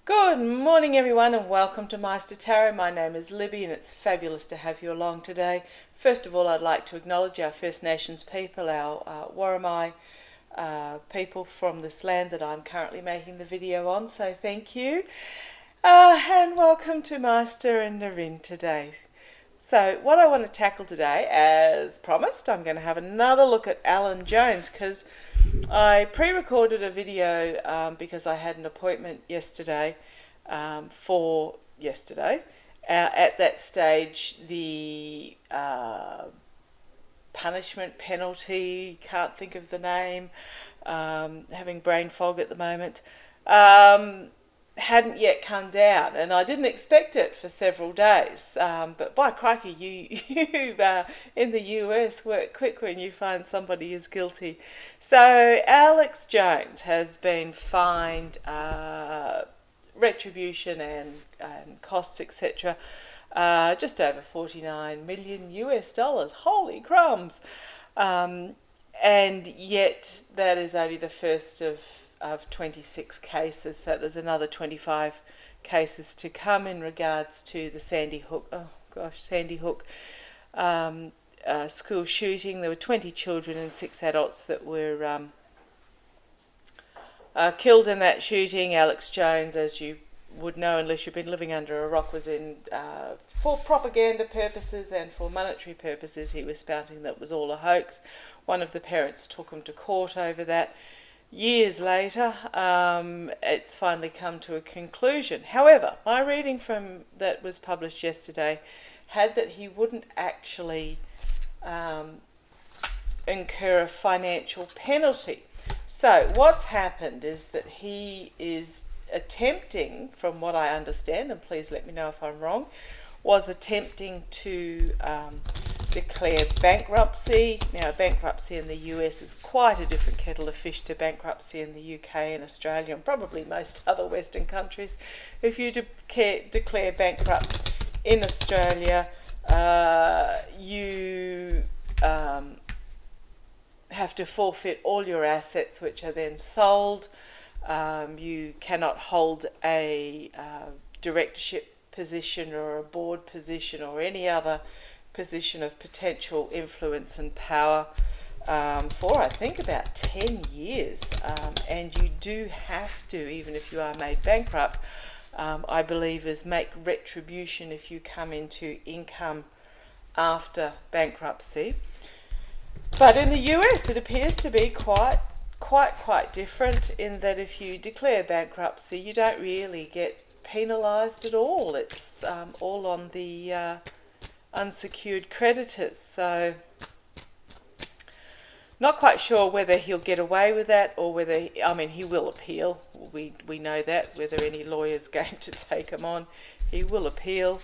Good morning everyone and welcome to Meister Tarot. My name is Libby and it's fabulous to have you along today. First of all, I'd like to acknowledge our First Nations people, our Warramai people from this land that I'm currently making the video on, so thank you. And welcome to Meister and Narin today. So what I want to tackle today, as promised, I'm going to have another look at Alan Jones because I pre-recorded a video because I had an appointment yesterday for yesterday. At that stage, the punishment penalty, can't think of the name, having brain fog at the moment, hadn't yet come down, and I didn't expect it for several days, but by crikey, you in the US work quick when you find somebody is guilty. So Alex Jones has been fined retribution and costs, etc., just over 49 million US dollars. Holy crumbs. And yet that is only the first of 26 cases, so there's another 25 cases to come in regards to the Sandy Hook school shooting. There were 20 children and 6 adults that were killed in that shooting. Alex Jones, as you would know unless you've been living under a rock, was in for propaganda purposes and for monetary purposes. He was spouting that it was all a hoax. One of the parents took him to court over that. Years later, it's finally come to a conclusion. However, my reading from that was published yesterday had that he wouldn't actually incur a financial penalty. So what's happened is that he is attempting, from what I understand, and please let me know if I'm wrong, was attempting to declare bankruptcy. Now, bankruptcy in the US is quite a different kettle of fish to bankruptcy in the UK and Australia and probably most other Western countries. If you declare bankrupt in Australia, you have to forfeit all your assets, which are then sold. You cannot hold a directorship position or a board position or any other position of potential influence and power for I think about 10 years, and you do have to, even if you are made bankrupt, I believe, is make retribution if you come into income after bankruptcy. But in the US it appears to be quite different in that if you declare bankruptcy you don't really get penalised at all. It's all on the unsecured creditors, so not quite sure whether he'll get away with that or whether, he will appeal. We know that. Whether any lawyer's going to take him on, he will appeal.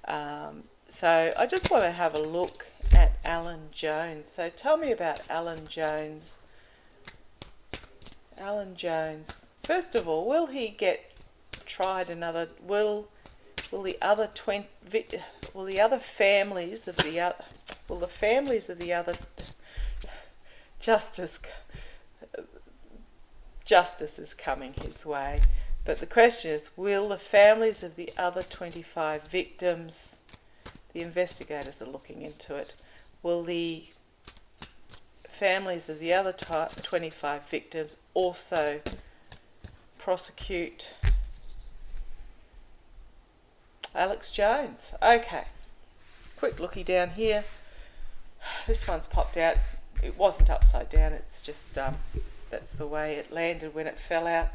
So I just want to have a look at Alan Jones. So tell me about Alan Jones. Alan Jones. First of all, will he get tried another? Will the families of the other justice is coming his way, but the question is, will the families of the other 25 victims, the investigators are looking into it, will the families of the other 25 victims also prosecute Alex Jones? Okay, quick looky down here. This one's popped out. It wasn't upside down, it's just that's the way it landed when it fell out.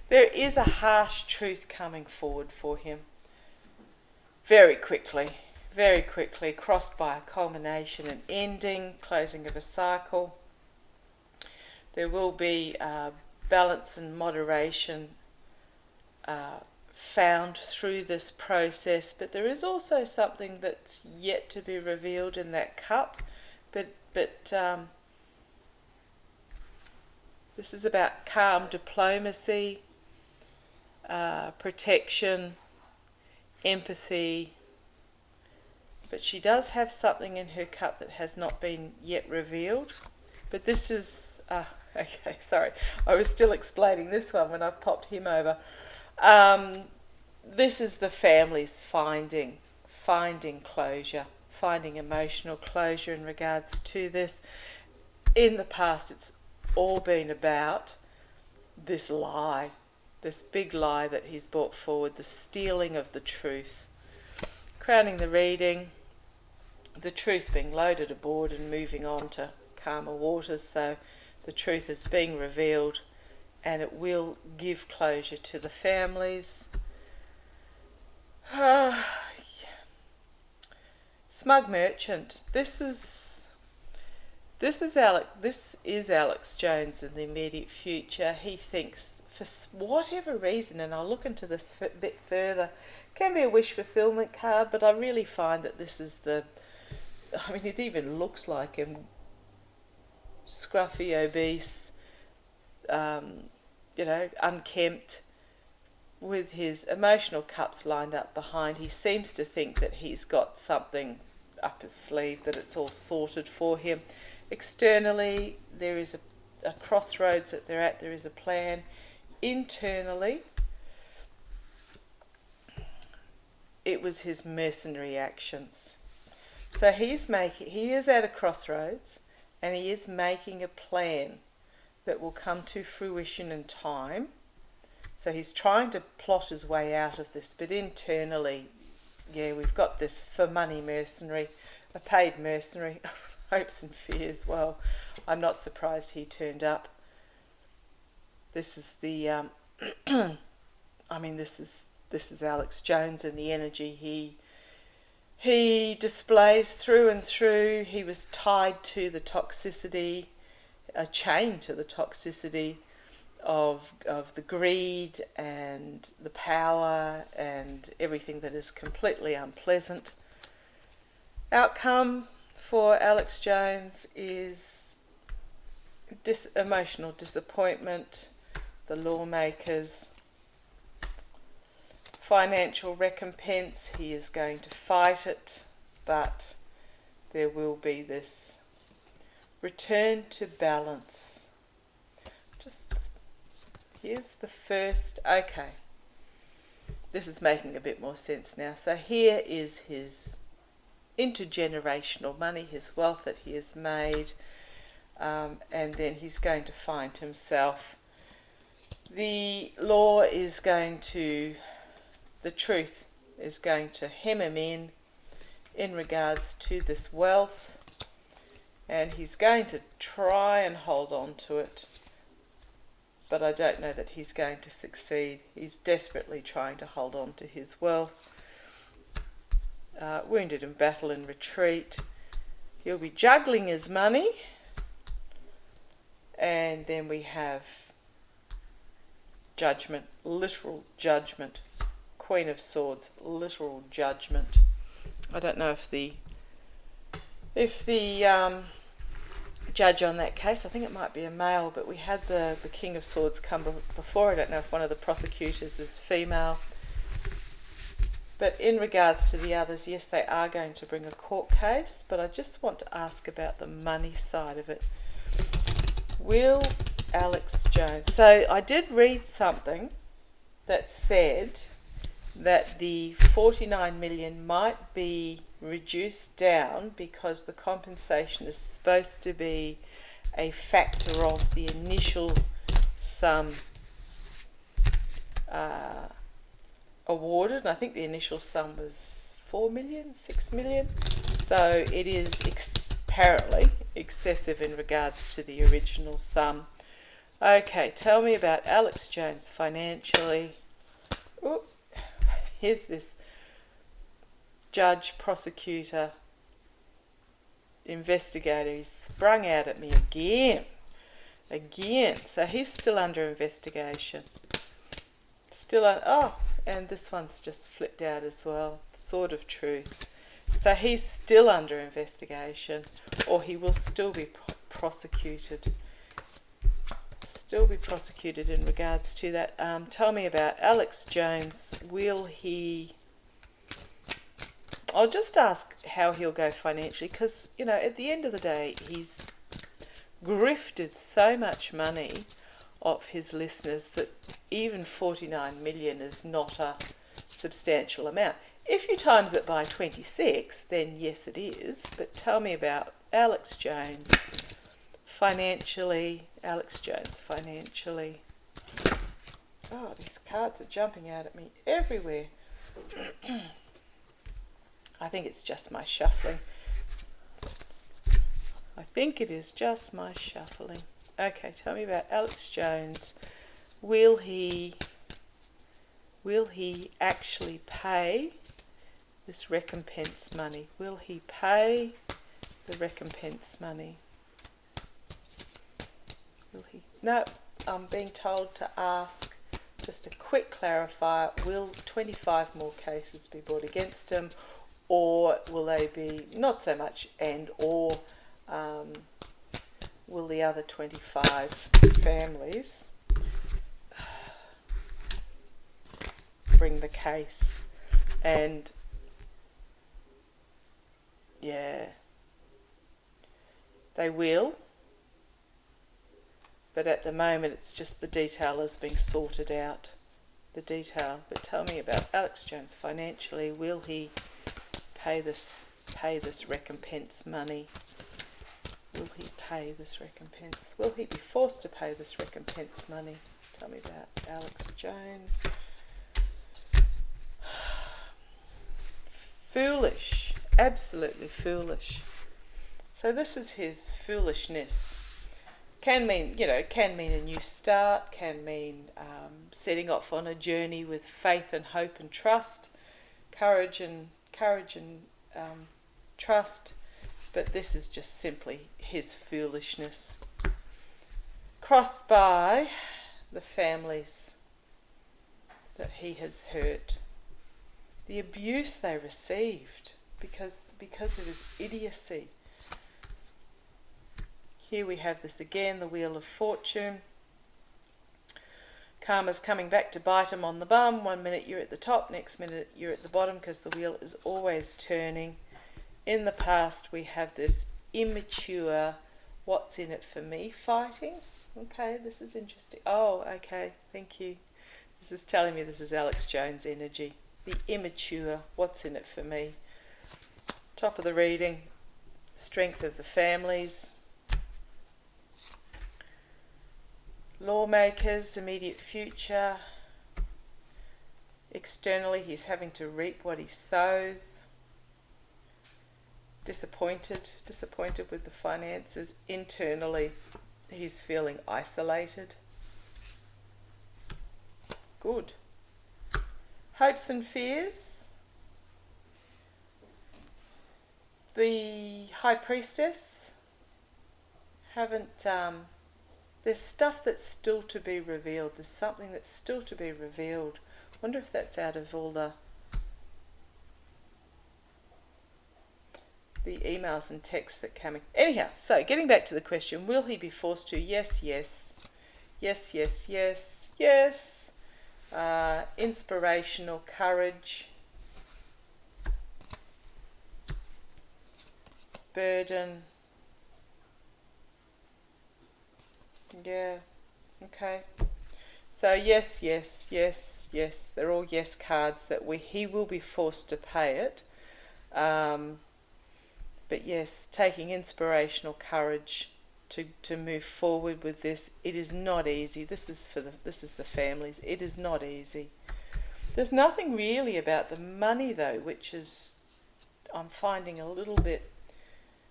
There is a harsh truth coming forward for him very quickly, crossed by a culmination and ending, closing of a cycle. There will be balance and moderation found through this process, but there is also something that's yet to be revealed in that cup. But this is about calm diplomacy, protection, empathy. But she does have something in her cup that has not been yet revealed. But this is okay, sorry, I was still explaining this one when I popped him over. This is the family's finding closure, finding emotional closure in regards to this. In the past, it's all been about this lie, this big lie that he's brought forward, the stealing of the truth. Crowning the reading, the truth being loaded aboard and moving on to calmer waters. So the truth is being revealed, and it will give closure to the families. Smug merchant. This is Alex Jones in the immediate future. He thinks, for whatever reason, and I'll look into this a bit further, can be a wish fulfillment card, but I really find that this is it even looks like him, scruffy, obese, unkempt, with his emotional cups lined up behind. He seems to think that he's got something up his sleeve, that it's all sorted for him. Externally, there is a crossroads that they're at, there is a plan. Internally, it was his mercenary actions. So he is at a crossroads, and he is making a plan that will come to fruition in time. So he's trying to plot his way out of this, but internally, we've got this for money mercenary, a paid mercenary, hopes and fears. Well, I'm not surprised he turned up. This is the, this is Alex Jones and the energy he displays through and through. He was tied to the toxicity, a chain to the toxicity of the greed and the power and everything that is completely unpleasant. Outcome for Alex Jones is emotional disappointment, the lawmakers, financial recompense. He is going to fight it, but there will be this return to balance. Here's the first. Okay, this is making a bit more sense now. So here is his intergenerational money, his wealth that he has made, and then he's going to find himself. The truth is going to hem him in regards to this wealth, and he's going to try and hold on to it. But I don't know that he's going to succeed. He's desperately trying to hold on to his wealth. Wounded in battle and retreat. He'll be juggling his money. And then we have judgment, literal judgment. Queen of Swords, literal judgment. I don't know if the judge on that case, I think it might be a male, but we had the King of Swords come before. I don't know if one of the prosecutors is female. But in regards to the others, yes, they are going to bring a court case, but I just want to ask about the money side of it. Will Alex Jones... So I did read something that said that the 49 million might be reduced down because the compensation is supposed to be a factor of the initial sum awarded, and I think the initial sum was 4 million, 6 million, so it is apparently excessive in regards to the original sum. Okay, tell me about Alex Jones financially. Ooh, here's this judge, prosecutor, investigator. He's sprung out at me again. So he's still under investigation. And this one's just flipped out as well. Sword of Truth. So he's still under investigation, or he will still be prosecuted. Still be prosecuted in regards to that. Tell me about Alex Jones. I'll just ask how he'll go financially, because, at the end of the day, he's grifted so much money of his listeners that even 49 million is not a substantial amount. If you times it by 26, then yes it is. But tell me about Alex Jones financially. Alex Jones financially. Oh, these cards are jumping out at me everywhere. I think it's just my shuffling. I think it is just my shuffling. Okay, tell me about Alex Jones. Will he actually pay this recompense money? Will he pay the recompense money? Will he? No, I'm being told to ask just a quick clarifier. Will 25 more cases be brought against him, or will they be not so much or will the other 25 families bring the case? And yeah, they will, but at the moment it's just the detail is being sorted out, the detail. But tell me about Alex Jones financially. Will he pay this recompense money? Will he pay this recompense? Will he be forced to pay this recompense money? Tell me about Alex Jones. Foolish, absolutely foolish. So this is his foolishness. Can mean a new start, can mean setting off on a journey with faith and hope and trust, courage and trust. But this is just simply his foolishness. Crossed by the families that he has hurt, the abuse they received because of his idiocy. Here we have this again, the Wheel of Fortune. Karma's coming back to bite him on the bum. 1 minute you're at the top, next minute you're at the bottom, because the wheel is always turning. In the past we have this immature, what's in it for me fighting. Okay, this is interesting. Oh, okay, thank you. This is telling me this is Alex Jones energy. The immature, what's in it for me. Top of the reading, strength of the families. Lawmakers, immediate future. Externally, he's having to reap what he sows. Disappointed with the finances. Internally, he's feeling isolated. Good. Hopes and fears. The High Priestess. There's stuff that's still to be revealed. There's something that's still to be revealed. Wonder if that's out of all the emails and texts that come in. Anyhow, so getting back to the question, will he be forced to? Yes, yes. Yes, yes, yes, yes. Inspirational courage. Burden. Yeah, okay. So yes, yes, yes, yes. They're all yes cards that he will be forced to pay it. But yes, taking inspirational courage to move forward with this. It is not easy. This is the families. It is not easy. There's nothing really about the money though, which is I'm finding a little bit,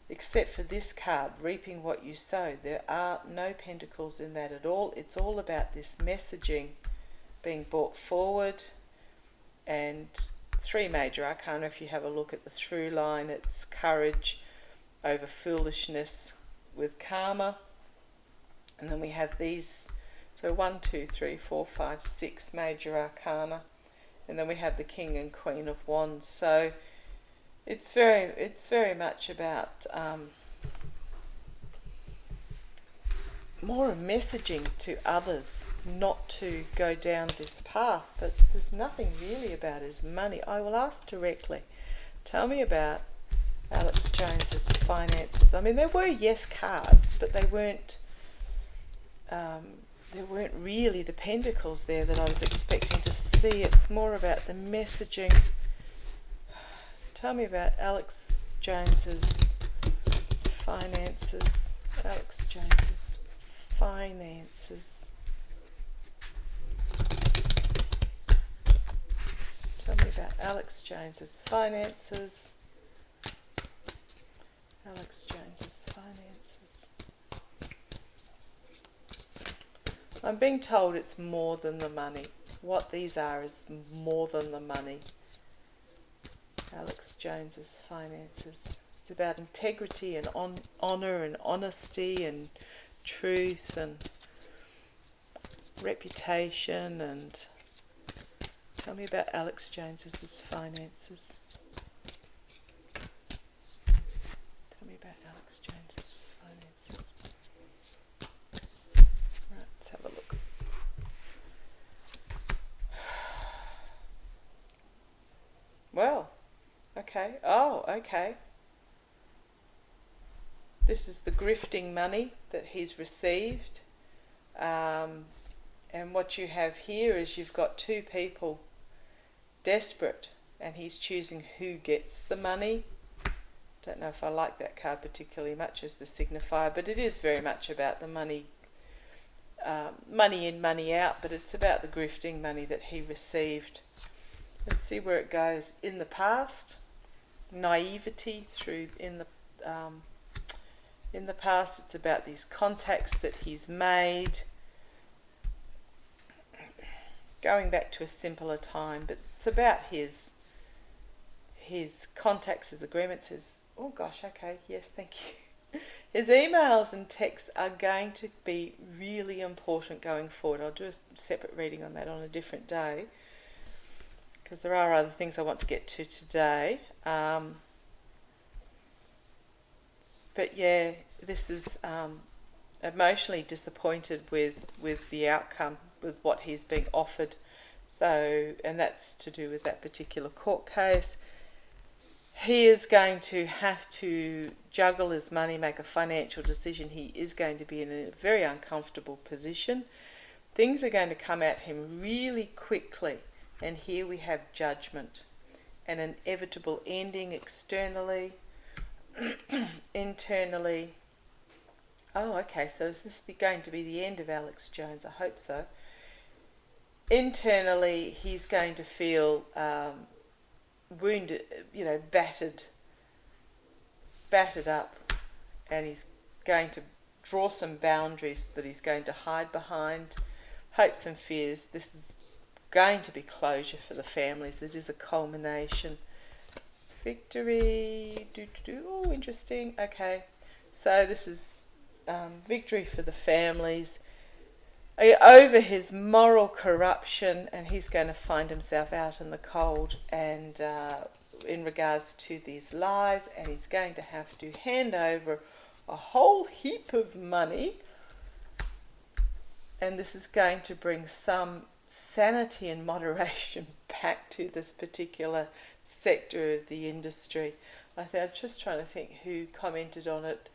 except for this card, reaping what you sow. There are no pentacles in that at all. It's all about this messaging being brought forward. And 3 major arcana, if you have a look at the through line, it's courage over foolishness with karma. And then we have these, so 1, 2, 3, 4, 5, 6 major arcana. And then we have the King and Queen of Wands. So it's very much about more messaging to others not to go down this path. But there's nothing really about his money. I will ask directly. Tell me about Alex Jones's finances. I mean, there were yes cards, but they weren't. there weren't really the pentacles there that I was expecting to see. It's more about the messaging. Tell me about Alex Jones's finances. Alex Jones's finances. Tell me about Alex Jones's finances. Alex Jones's finances. I'm being told it's more than the money. What these are is more than the money. Alex Jones's finances. It's about integrity and honour and honesty and truth and reputation. And tell me about Alex Jones's finances. Tell me about Alex Jones's finances. Right, let's have a look. Well, okay. Oh, okay. This is the grifting money that he's received. And what you have here is you've got two people desperate, and he's choosing who gets the money. Don't know if I like that card particularly much as the signifier, but it is very much about the money, money in, money out, but it's about the grifting money that he received. Let's see where it goes. In the past, naivety through in the past, it's about these contacts that he's made, going back to a simpler time, but it's about his contacts, his agreements, oh gosh, okay, yes, thank you. His emails and texts are going to be really important going forward. I'll do a separate reading on that on a different day, because there are other things I want to get to today. But yeah, this is emotionally disappointed with the outcome, with what he's being offered. So, and that's to do with that particular court case. He is going to have to juggle his money, make a financial decision. He is going to be in a very uncomfortable position. Things are going to come at him really quickly. And here we have judgment, an inevitable ending externally, internally. Oh, okay, so is this going to be the end of Alex Jones? I hope so. Internally, he's going to feel wounded, battered up, and he's going to draw some boundaries that he's going to hide behind. Hopes and fears. This is going to be closure for the families. It is a culmination. Victory. Oh, interesting. Okay, so this is victory for the families over his moral corruption, and he's going to find himself out in the cold and in regards to these lies, and he's going to have to hand over a whole heap of money, and this is going to bring some sanity and moderation back to this particular sector of the industry. I'm just trying to think who commented on it,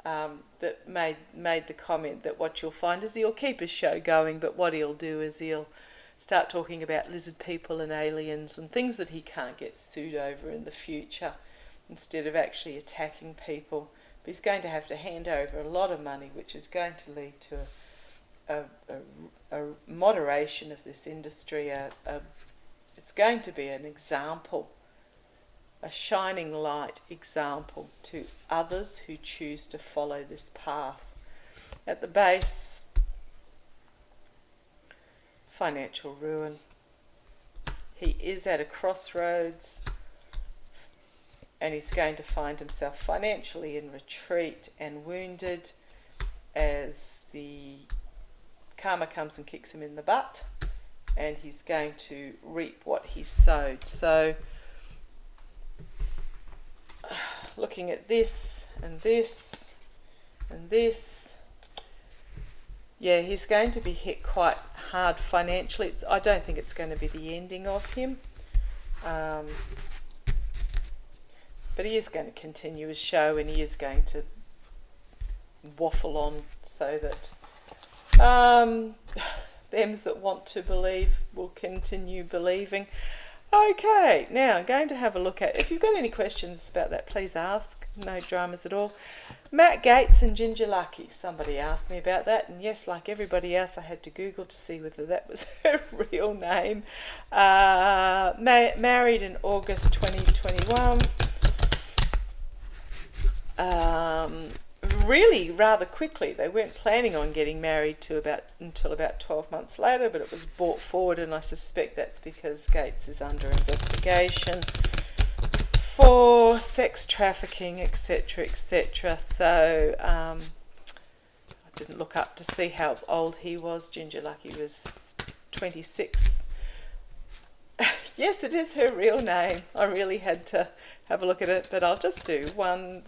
that made the comment that what you'll find is he'll keep his show going, but what he'll do is he'll start talking about lizard people and aliens and things that he can't get sued over in the future, instead of actually attacking people. But he's going to have to hand over a lot of money, which is going to lead to a moderation of this industry. It's going to be an example, a shining light example to others who choose to follow this path. At the base, financial ruin. He is at a crossroads, and he's going to find himself financially in retreat and wounded as the karma comes and kicks him in the butt, and he's going to reap what he sowed. So looking at this and this and this, yeah, he's going to be hit quite hard financially. I don't think it's going to be the ending of him, but he is going to continue his show, and he is going to waffle on so that Um, Thems that want to believe will continue believing. Okay, now I'm going to have a look at, if you've got any questions about that, please ask. No dramas at all. Matt Gaetz and Ginger Luckey. Somebody asked me about that, and yes, like everybody else, I had to Google to see whether that was her real name. Married in August 2021. Really rather quickly. They weren't planning on getting married until about 12 months later, but it was brought forward, and I suspect that's because Gaetz is under investigation for sex trafficking, etc., etc. So I didn't look up to see how old he was. Ginger Luckey was 26. Yes, it is her real name. I really had to have a look at it, but I'll just do one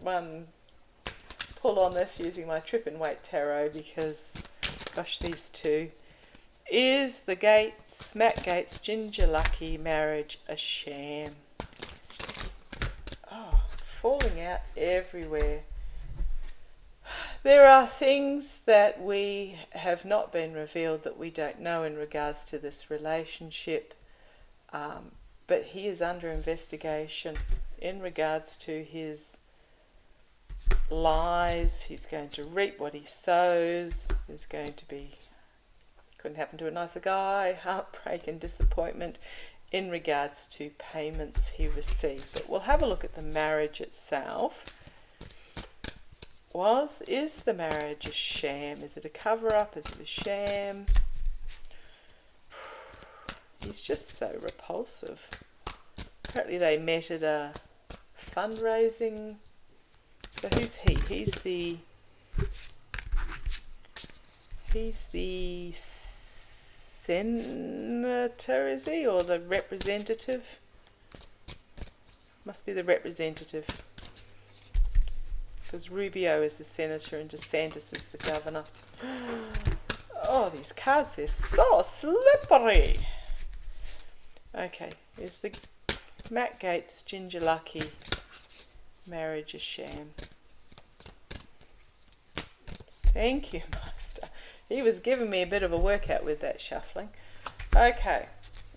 pull on this using my Trip and Wait tarot, because gosh, these two. Is the Gaetz, Matt Gaetz, Ginger Luckey marriage a sham? Oh, falling out everywhere. There are things that we have not been revealed that we don't know in regards to this relationship, but he is under investigation in regards to his lies. He's going to reap what he sows. There's going to be, couldn't happen to a nicer guy, heartbreak and disappointment in regards to payments he received. But we'll have a look at the marriage itself. Is the marriage a sham? Is it a cover-up? Is it a sham? He's just so repulsive. Apparently they met at a fundraising. So who's he? He's the senator, is he? Or the representative? Must be the representative. Because Rubio is the senator and DeSantis is the governor. Oh, these cards, they're so slippery. Okay, is the Matt Gaetz, Ginger Luckey marriage a sham? Thank you, Master. He was giving me a bit of a workout with that shuffling. Okay.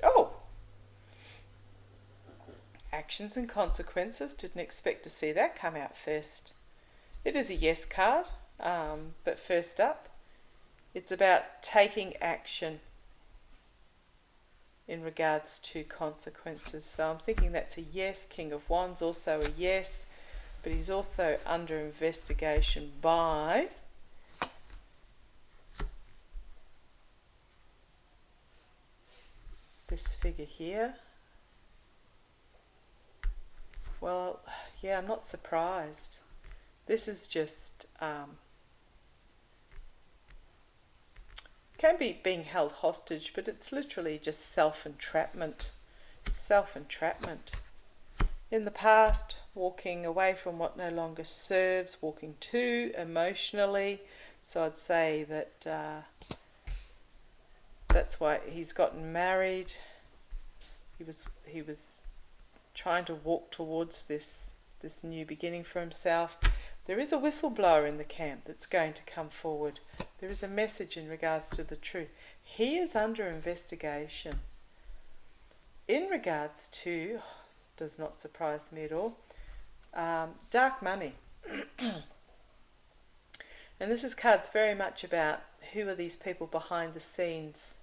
Oh! Actions and consequences. Didn't expect to see that come out first. It is a yes card, but first up, it's about taking action in regards to consequences. So I'm thinking that's a yes. King of Wands also a yes, but he's also under investigation by this figure here. Well, yeah, I'm not surprised. This is just can be being held hostage, but it's literally just self-entrapment. Self-entrapment. In the past, walking away from what no longer serves, walking to emotionally. So I'd say that that's why he's gotten married. He was trying to walk towards this new beginning for himself. There is a whistleblower in the camp that's going to come forward. There is a message in regards to the truth. He is under investigation. In regards to, does not surprise me at all, dark money. And this is cards very much about who are these people behind the scenes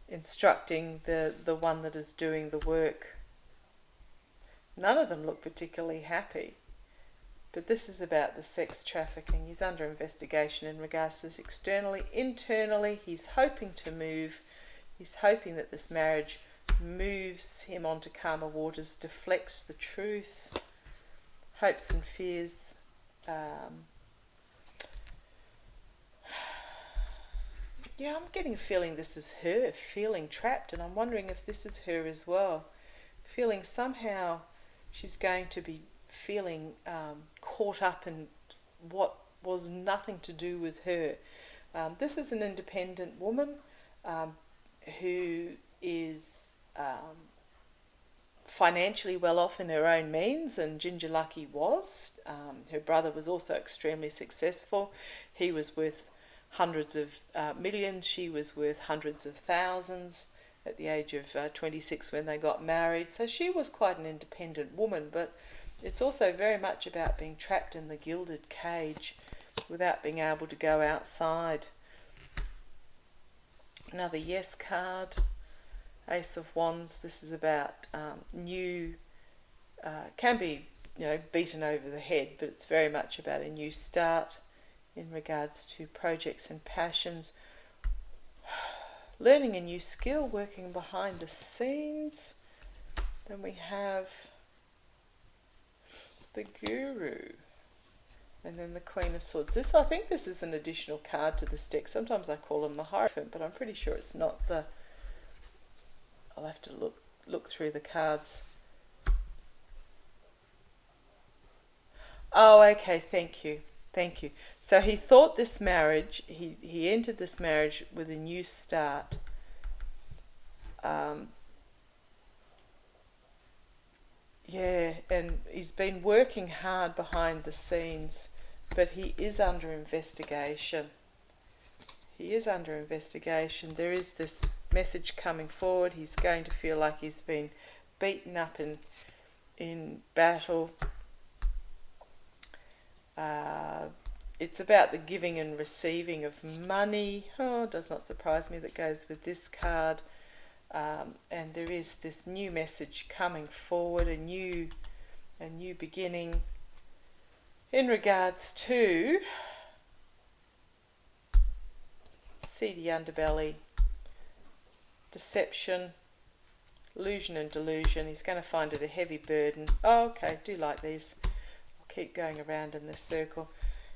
instructing the one that is doing the work. None of them look particularly happy. But this is about the sex trafficking. He's under investigation in regards to this externally. Internally, he's hoping to move. He's hoping that this marriage moves him onto calmer waters, deflects the truth, hopes and fears. Yeah, I'm getting a feeling this is her feeling trapped, and I'm wondering if this is her as well. Feeling somehow she's going to be feeling caught up in what was nothing to do with her. This is an independent woman who is financially well off in her own means, and Ginger Luckey was. Her brother was also extremely successful. He was worth hundreds of millions. She was worth hundreds of thousands at the age of 26 when they got married. So she was quite an independent woman, but it's also very much about being trapped in the gilded cage without being able to go outside. Another yes card, Ace of Wands. This is about new, can be, beaten over the head, but it's very much about a new start in regards to projects and passions. Learning a new skill, working behind the scenes. Then we have the Guru. And then the Queen of Swords. I think this is an additional card to this deck. Sometimes I call them the Hierophant, but I'm pretty sure it's not the... I'll have to look through the cards. Oh, okay, thank you. So he thought this marriage, he entered this marriage with a new start. Yeah, and he's been working hard behind the scenes, but he is under investigation. There is this message coming forward. He's going to feel like he's been beaten up in battle. It's about the giving and receiving of money. Oh, it does not surprise me that goes with this card. And there is this new message coming forward, a new beginning in regards to seedy underbelly, deception, illusion and delusion. He's going to find it a heavy burden. Oh, okay, do like these. I'll keep going around in this circle.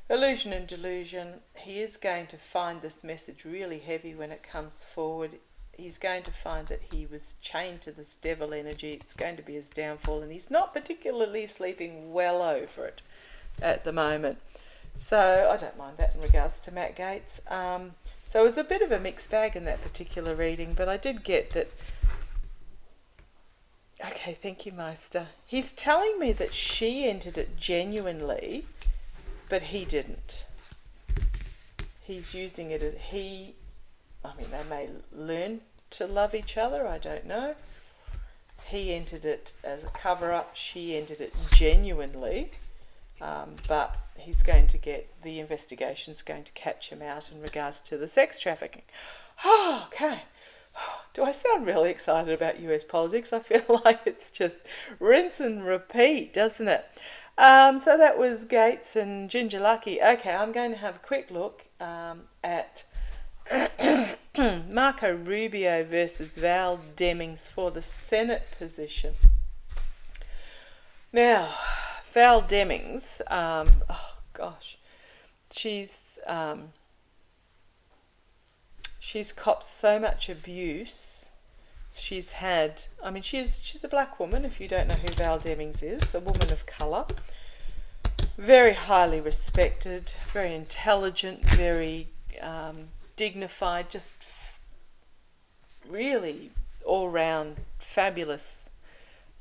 Illusion and delusion. He is going to find this message really heavy when it comes forward. He's going to find that he was chained to this devil energy. It's going to be his downfall, and he's not particularly sleeping well over it at the moment. So I don't mind that in regards to Matt Gaetz. So it was a bit of a mixed bag in that particular reading, but I did get that. Okay, thank you, Meister. He's telling me that she entered it genuinely, but he didn't. He's using it as they may learn to love each other, I don't know. He entered it as a cover-up, she entered it genuinely, but he's going to the investigation's going to catch him out in regards to the sex trafficking. Oh, okay. Do I sound really excited about US politics? I feel like it's just rinse and repeat, doesn't it? So that was Gaetz and Ginger Luckey. Okay, I'm going to have a quick look at Marco Rubio versus Val Demmings for the Senate position. Now, Val Demmings, she's copped so much abuse. She's a black woman, if you don't know who Val Demmings is, a woman of colour, very highly respected, very intelligent, very dignified, just really all-round fabulous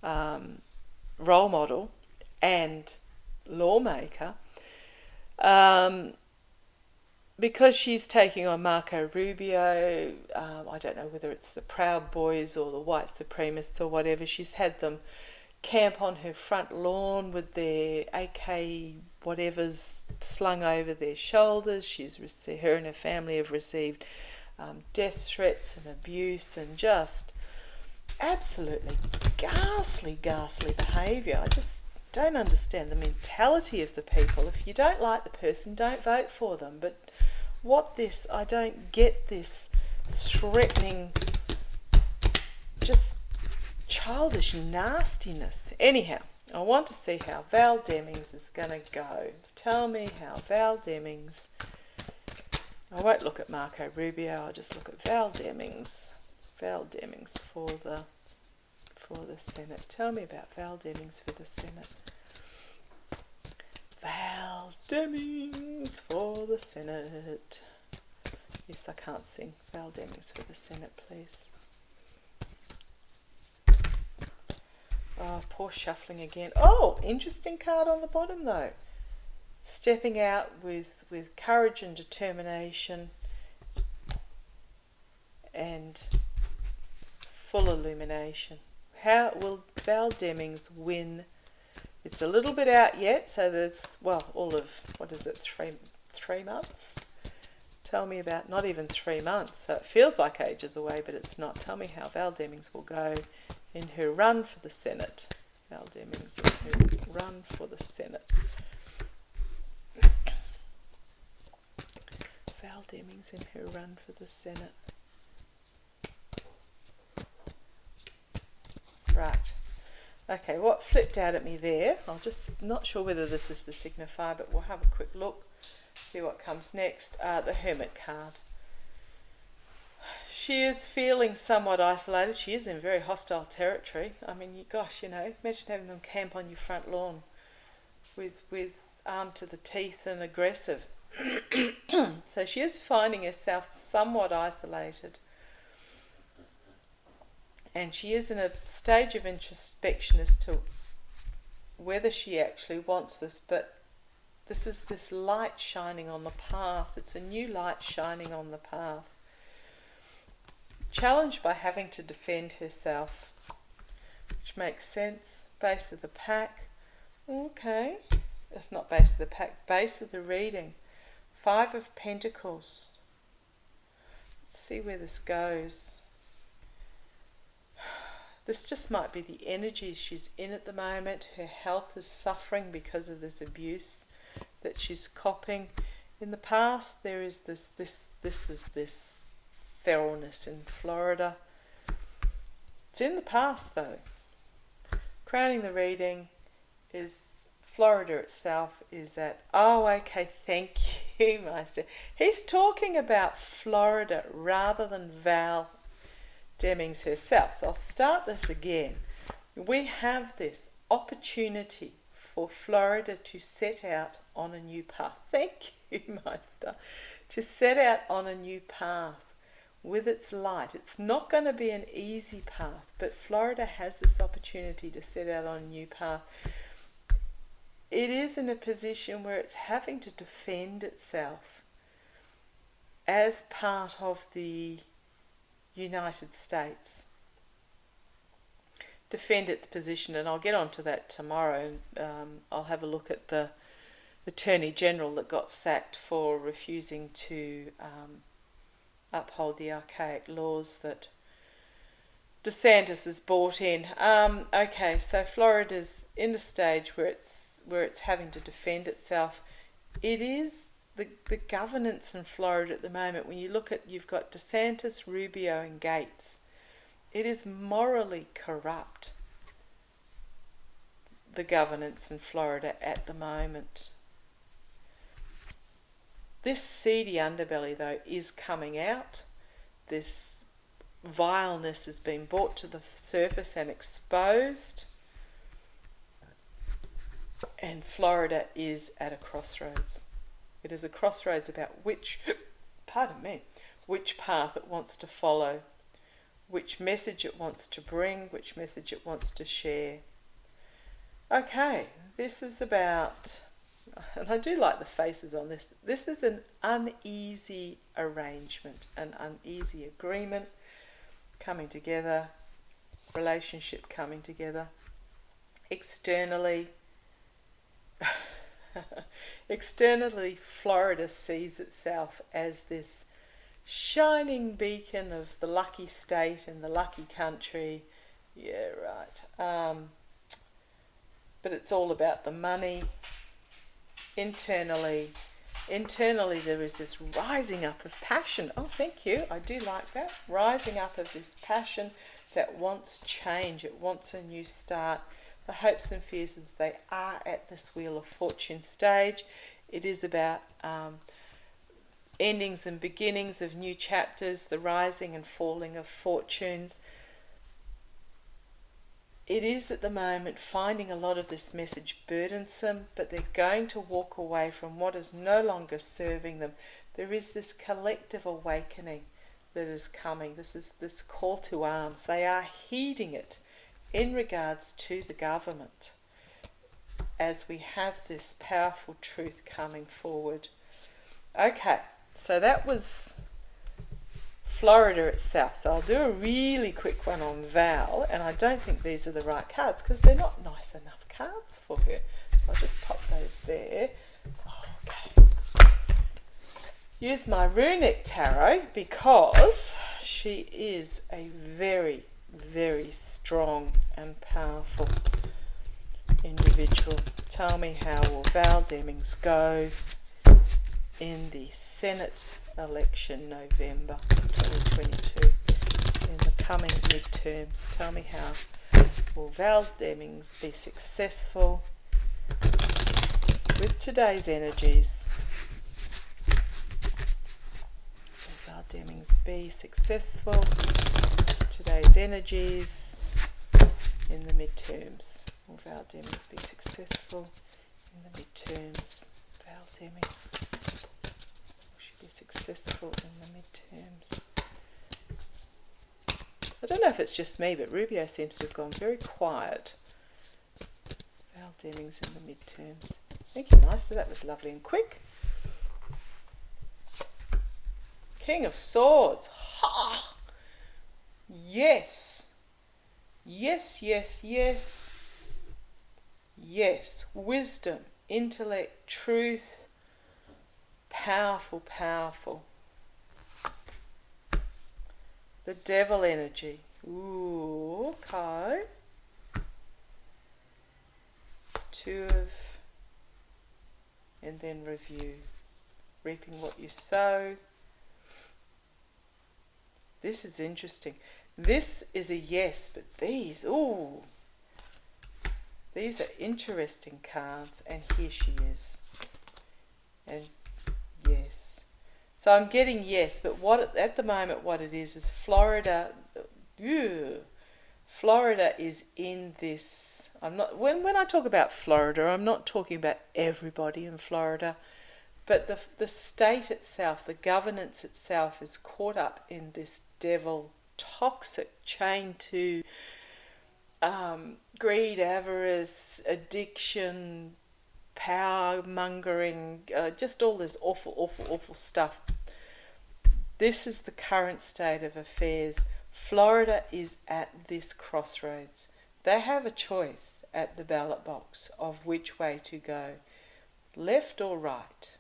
role model and lawmaker. Because she's taking on Marco Rubio, I don't know whether it's the Proud Boys or the white supremacists or whatever, she's had them camp on her front lawn with their AK whatevers slung over their shoulders. Her and her family have received death threats and abuse and just absolutely ghastly behaviour. I just don't understand the mentality of the people. If you don't like the person, don't vote for them. But I don't get this threatening, just childish nastiness. Anyhow, I want to see how Val Demmings is going to go. Tell me how Val Demmings... I won't look at Marco Rubio, I'll just look at Val Demmings. Val Demmings for the Senate. Tell me about Val Demmings for the Senate. Val Demmings for the Senate. Yes, I can't sing. Val Demmings for the Senate, please. Oh, poor shuffling again. Oh, interesting card on the bottom though. stepping out with courage and determination and full illumination. How will Val Demmings win? It's a little bit out yet, so there's, well, all of, what is it, three months? Tell me about, not even 3 months, so it feels like ages away, but it's not. Tell me how Val Demmings will go in her run for the Senate. Val Demmings in her run for the Senate. Val Demmings in her run for the Senate. Right. Okay, what flipped out at me there, I'm just not sure whether this is the signifier, but we'll have a quick look, see what comes next. The Hermit card. She is feeling somewhat isolated. She is in very hostile territory. I mean, gosh, you know, imagine having them camp on your front lawn with armed to the teeth and aggressive. So she is finding herself somewhat isolated. And she is in a stage of introspection as to whether she actually wants this, but this is this light shining on the path. It's a new light shining on the path. Challenged by having to defend herself, which makes sense. Base of the pack. Okay. That's not base of the pack, base of the reading. 5 of Pentacles. Let's see where this goes. This just might be the energy she's in at the moment. Her health is suffering because of this abuse that she's copping. In the past, there is this feralness in Florida. It's in the past, though. Crowning the reading is Florida itself is at, oh, okay, thank you, Master. He's talking about Florida rather than Val Demmings herself. So I'll start this again. We have this opportunity for Florida to set out on a new path. Thank you, Meister. To set out on a new path with its light. It's not going to be an easy path, but Florida has this opportunity to set out on a new path. It is in a position where it's having to defend itself as part of the United States. Defend its position, and I'll get onto that tomorrow. I'll have a look at the Attorney General that got sacked for refusing to uphold the archaic laws that DeSantis has brought in. Okay, so Florida's in a stage where it's having to defend itself. It is the governance in Florida at the moment. When you look at, you've got DeSantis, Rubio, and Gaetz. It is morally corrupt, the governance in Florida at the moment. This seedy underbelly, though, is coming out. This vileness has been brought to the surface and exposed. And Florida is at a crossroads. It is a crossroads about which path it wants to follow, which message it wants to bring, which message it wants to share. Okay, this is about, and I do like the faces on this, this is an uneasy arrangement, an uneasy agreement coming together, relationship coming together. Externally, Florida sees itself as this shining beacon of the lucky state and the lucky country. Yeah, right. But it's all about the money. Internally there is this rising up of passion. Oh, thank you. I do like that. Rising up of this passion that wants change. It wants a new start. The hopes and fears as they are at this Wheel of Fortune stage. It is about endings and beginnings of new chapters, the rising and falling of fortunes. It is at the moment finding a lot of this message burdensome, but they're going to walk away from what is no longer serving them. There is this collective awakening that is coming. This is this call to arms. They are heeding it in regards to the government. as we have this powerful truth coming forward. Okay, so that was Florida itself. So I'll do a really quick one on Val, and I don't think these are the right cards because they're not nice enough cards for her. So I'll just pop those there. Okay. Use my runic tarot because she is a very, very strong and powerful individual. Tell me, how will Val Demmings go in the Senate election November 2022, in the coming midterms? Tell me, how will Val Demmings be successful with today's energies? Will Val Demmings be successful with today's energies in the midterms? Will Val Demmings be successful in the midterms? Val Demmings, will she be successful in the midterms? I don't know if it's just me, but Rubio seems to have gone very quiet. Val Demmings in the midterms. Thank you, Master. That was lovely and quick. King of Swords. Ha! Yes. Yes, yes, yes. Yes. Wisdom, intellect, truth. Powerful, powerful. The devil energy. Ooh, okay. Two of, and then review. Reaping what you sow. This is interesting. This is a yes, but these, ooh. These are interesting cards, and here she is. And yes. So I'm getting yes, but what at the moment what it is Florida. Florida is in this. I'm not when I talk about Florida, I'm not talking about everybody in Florida, but the state itself, the governance itself, is caught up in this devil toxic chain to greed, avarice, addiction, power mongering, just all this awful, awful, awful stuff. This is the current state of affairs. Florida is at this crossroads. They have a choice at the ballot box of which way to go, left or right.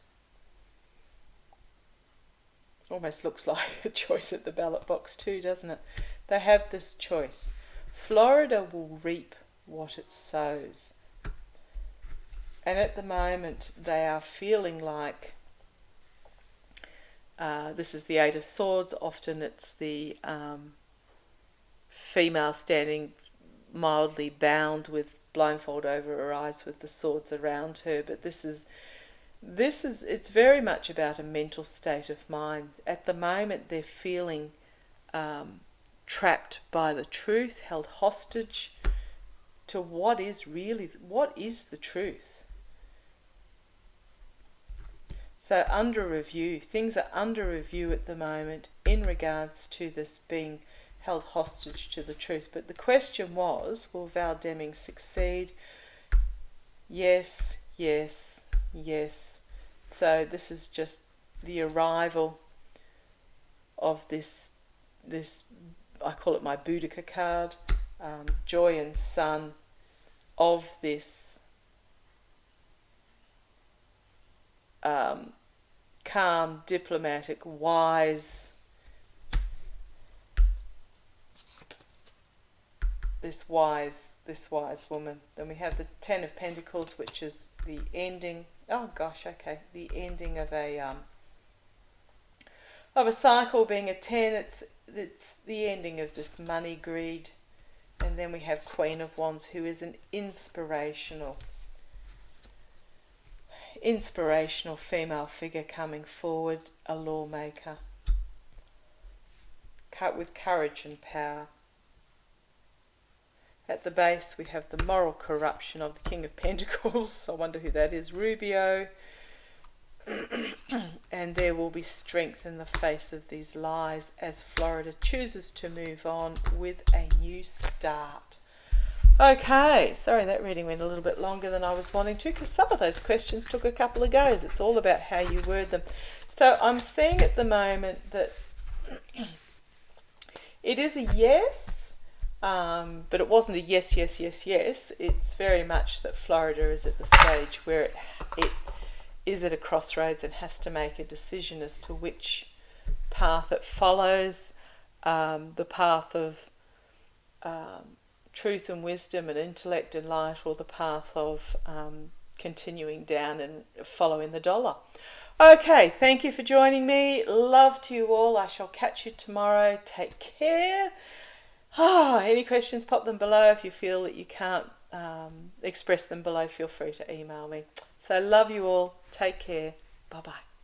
Almost looks like a choice at the ballot box too, doesn't it? They have this choice. Florida will reap what it sows. And at the moment they are feeling like, this is the Eight of Swords, often it's the female standing mildly bound with blindfold over her eyes with the swords around her, but this is it's very much about a mental state of mind. At the moment they're feeling trapped by the truth, held hostage to what is the truth. So under review, things are under review at the moment in regards to this being held hostage to the truth. But the question was, will Val Demmings succeed? Yes, yes, yes. So this is just the arrival of this I call it my Boudica card, joy and sun of this calm, diplomatic, wise, this wise woman. Then we have the Ten of Pentacles, which is the ending. Oh gosh, okay, the ending of a cycle. Being a 10, it's the ending of this money greed. And then we have Queen of Wands, who is an inspirational female figure coming forward, a lawmaker, with courage and power. At the base we have the moral corruption of the King of Pentacles. I wonder who that is. Rubio. And there will be strength in the face of these lies as Florida chooses to move on with a new start. Okay, sorry that reading went a little bit longer than I was wanting to because some of those questions took a couple of goes. It's all about how you word them. So I'm seeing at the moment that it is a yes, but it wasn't a yes, yes, yes, yes. It's very much that Florida is at the stage where it is at a crossroads and has to make a decision as to which path it follows, the path of truth and wisdom and intellect and light, or the path of continuing down and following the dollar. Okay, thank you for joining me. Love to you all. I shall catch you tomorrow. Take care. Any questions, pop them below. If you feel that you can't express them below, feel free to email me. So love you all. Take care. Bye-bye.